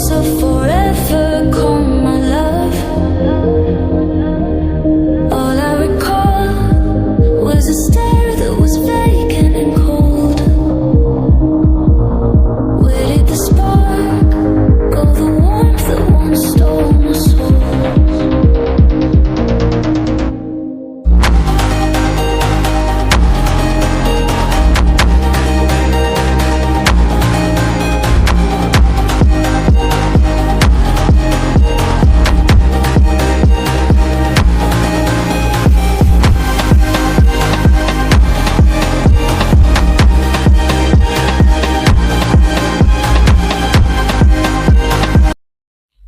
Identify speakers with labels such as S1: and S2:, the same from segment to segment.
S1: So forever, call my love. All I recall was a stare that was vacant and cold. Where did the spark go, the warmth that once stole my soul?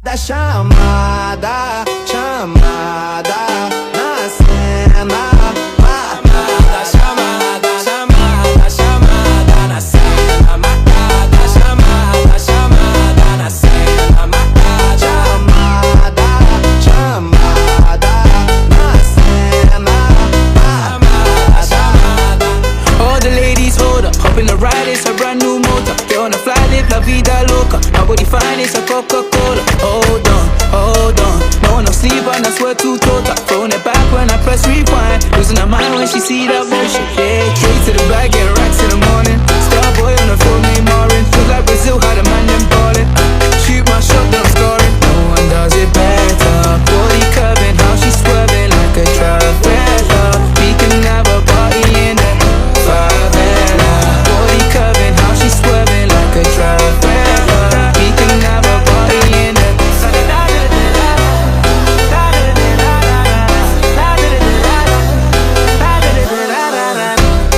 S2: Da chamada, chamada na cena. Chamada, chamada, chamada, chamada na cena. Marcada, chamada, chamada na cena. Marcada, chamada, chamada na cena. Chamada, chamada.
S3: All the ladies hold up, hop in the ride, it's a brand new motor. Get on the fly, live la vida loca. Nobody find it's a Coca-Cola. Hold on, hold on. No one no sleep and I swear to total. Throwing it back when I press rewind. Losing her mind when she see that motion. Yeah, straight to the bag, get racks in the morning. Starboy on the phone named Marin. Feel like Brazil had a man them ballin'. Shoot my shot, then I'm scoring. No one does it better. Body curving, how she swerving like a traveler. We can have a party in the favela. Body curving, how she swerving like a traveler. We can have a party in the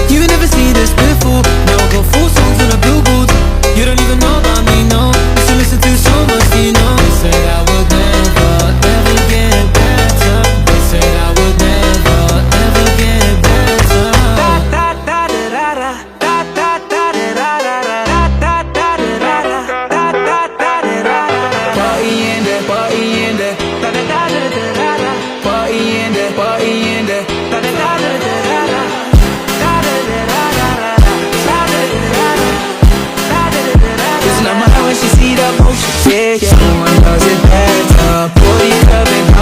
S3: You never seen this before. Now I got 4 songs on the billboard. You don't even know about me, no. You should listen to so much, you know. They said I would never, ever get better. They said I would never, ever get better. Party in there, party in there. Party in there, party in there. Losing her mind when she see that motion. Yeah, yeah. No one does it better. Body curving.